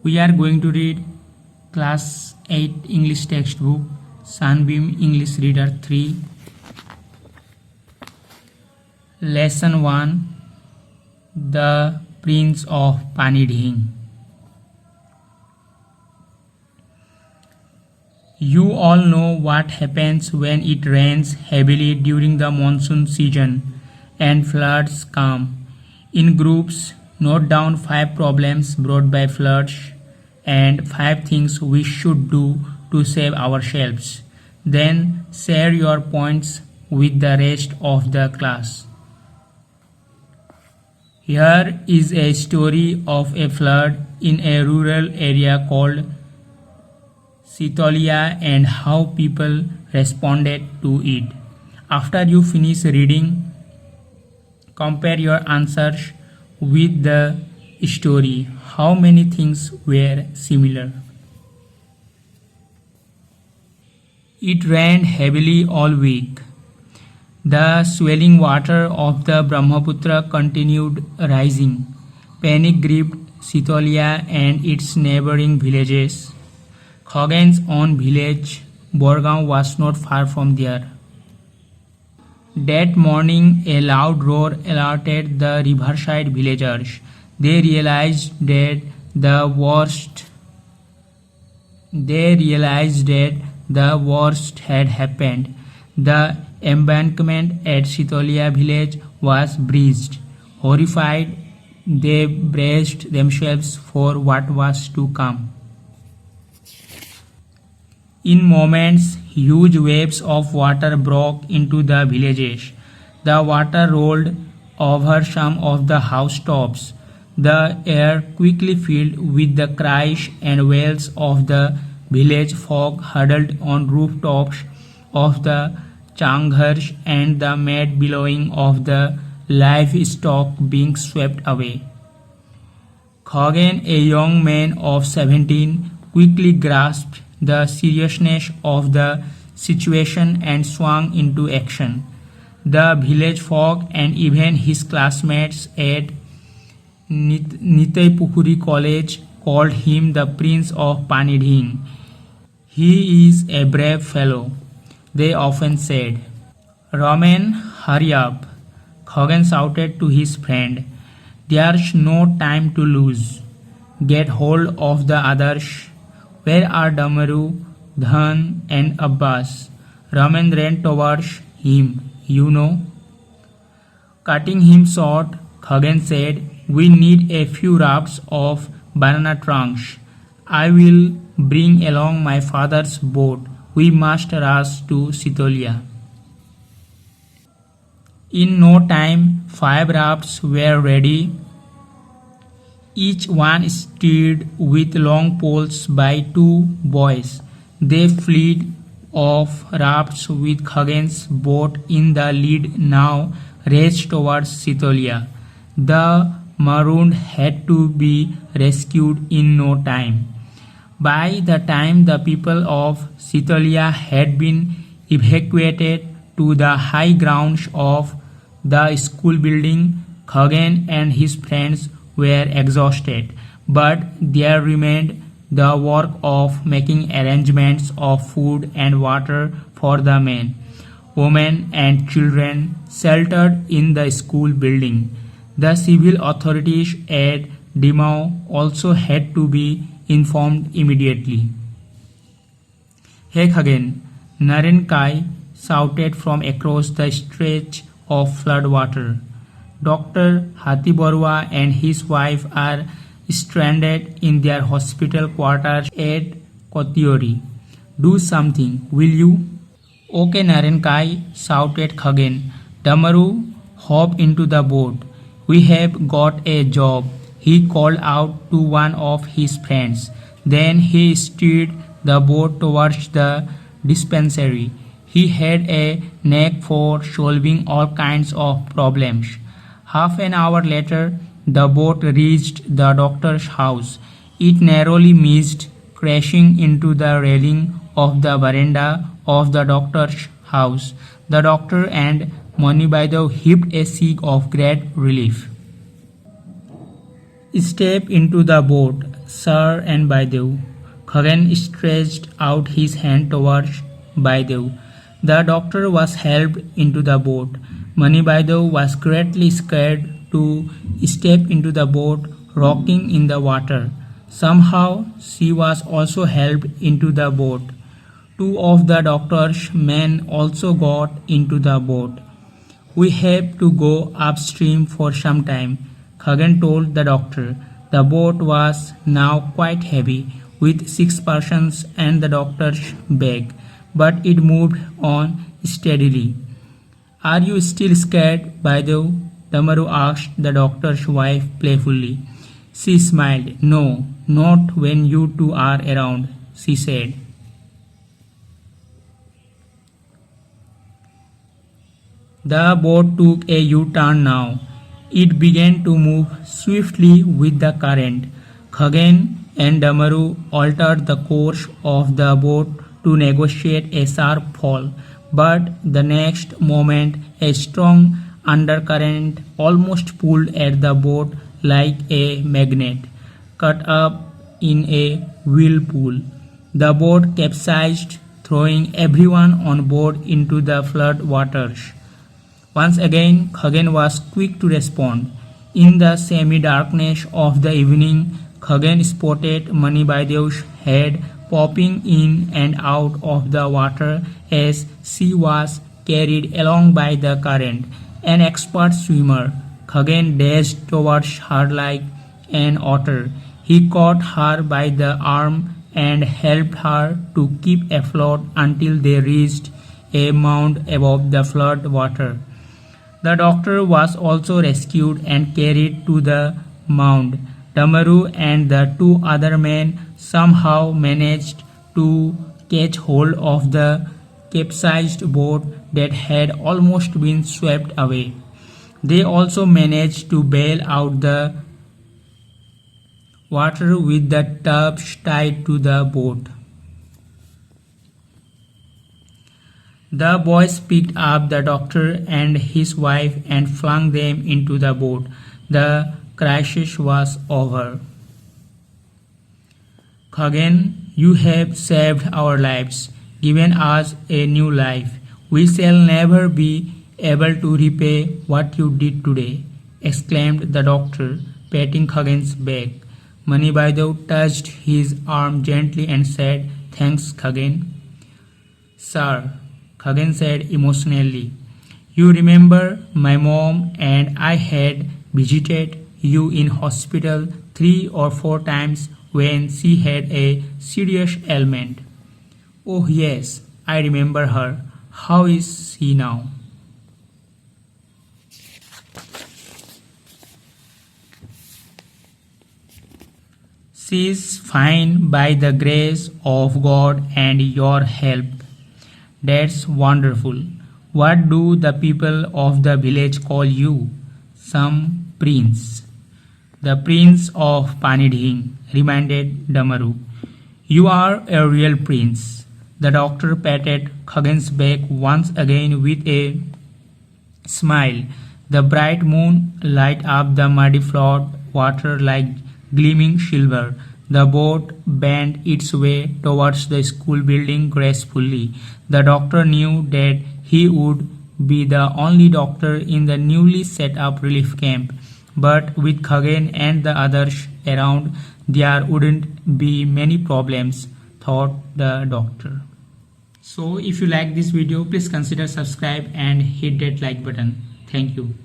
We are going to read Class 8 English textbook, Sunbeam English Reader 3, Lesson 1, The Prince of Panidihing. You all know what happens when it rains heavily during the monsoon season and floods come. In groups, note down 5 problems brought by floods and 5 things we should do to save ourselves. Then share your points with the rest of the class. Here is a story of a flood in a rural area called Sitolia and how people responded to it. After you finish reading, compare your answers with the story. How many things were similar? It rained heavily all week. The swelling water of the Brahmaputra continued rising. Panic gripped Sitolia and its neighboring villages. Khagen's own village, Borgaon, was not far from there. That morning, a loud roar alerted the riverside villagers. They realized that the worst had happened. The embankment at Sitolia village was breached. Horrified, they braced themselves for what was to come. In moments, huge waves of water broke into the villages. The water rolled over some of the housetops. The air quickly filled with the cries and wails of the village folk huddled on rooftops of the changhars and the mad bellowing of the livestock being swept away. Khagen, a young man of 17, quickly grasped the seriousness of the situation and swung into action. The village folk and even his classmates at Nitaipukuri College called him the Prince of Panidihing. He is a brave fellow, they often said. Roman, hurry up, Khagen shouted to his friend. There's no time to lose. Get hold of the others. Where are Damaru, Dhan and Abbas? Raman ran towards him, you know. Cutting him short, Khagen said, we need a few rafts of banana trunks. I will bring along my father's boat. We must rush to Sitolia. In no time, 5 rafts were ready. Each one steered with long poles by 2 boys. They fled off rafts with Khagen's boat in the lead now raced towards Sitolia. The marooned had to be rescued in no time. By the time the people of Sitolia had been evacuated to the high grounds of the school building, Khagen and his friends were exhausted, but there remained the work of making arrangements of food and water for the men, women and children sheltered in the school building. The civil authorities at Dimau also had to be informed immediately. Hey Khagen, Naren Kai shouted from across the stretch of floodwater. Dr. Hati Barua and his wife are stranded in their hospital quarters at Kotiori. Do something, will you? Okay, Naren Kai, shouted Khagen. Damaru, hop into the boat. We have got a job, he called out to one of his friends. Then he steered the boat towards the dispensary. He had a knack for solving all kinds of problems. Half an hour later, the boat reached the doctor's house. It narrowly missed, crashing into the railing of the veranda of the doctor's house. The doctor and Manibaido heaved a sigh of great relief. Step into the boat, Sir and Baidev. Khagen stretched out his hand towards Baidev. The doctor was helped into the boat. Mani Baidev was greatly scared to step into the boat, rocking in the water. Somehow she was also helped into the boat. Two of the doctor's men also got into the boat. We have to go upstream for some time, Khagen told the doctor. The boat was now quite heavy, with 6 persons and the doctor's bag, but it moved on steadily. Are you still scared, Baidev? Damaru asked the doctor's wife playfully. She smiled. No, not when you two are around, she said. The boat took a U-turn now. It began to move swiftly with the current. Khagen and Damaru altered the course of the boat to negotiate a sharp fall, but the next moment a strong undercurrent almost pulled at the boat like a magnet, cut up in a whirlpool. The boat capsized, throwing everyone on board into the flood waters. Once again, Khagen was quick to respond. In the semi-darkness of the evening, Khagen spotted Mani Baidev's head popping in and out of the water as she was carried along by the current. An expert swimmer, Khagen dashed towards her like an otter. He caught her by the arm and helped her to keep afloat until they reached a mound above the flood water. The doctor was also rescued and carried to the mound. Damaru and the two other men somehow managed to catch hold of the capsized boat that had almost been swept away. They also managed to bail out the water with the tubs tied to the boat. The boys picked up the doctor and his wife and flung them into the boat. The crisis was over. Khagen, you have saved our lives, given us a new life. We shall never be able to repay what you did today, exclaimed the doctor, patting Khagen's back. Mani Baidev touched his arm gently and said, Thanks, Khagen. Sir, Khagen said emotionally, you remember my mom and I had visited you in hospital 3 or 4 times when she had a serious ailment. Oh yes, I remember her. How is she now? She is fine by the grace of God and your help. That's wonderful. What do the people of the village call you? Some prince. The Prince of Panidihing, reminded Damaru. You are a real prince. The doctor patted Khagen's back once again with a smile. The bright moon lighted up the muddy flood water like gleaming silver. The boat bent its way towards the school building gracefully. The doctor knew that he would be the only doctor in the newly set up relief camp. But with Khagen and the others around, there wouldn't be many problems, thought the doctor. So if you like this video, please consider subscribe and hit that like button. Thank you.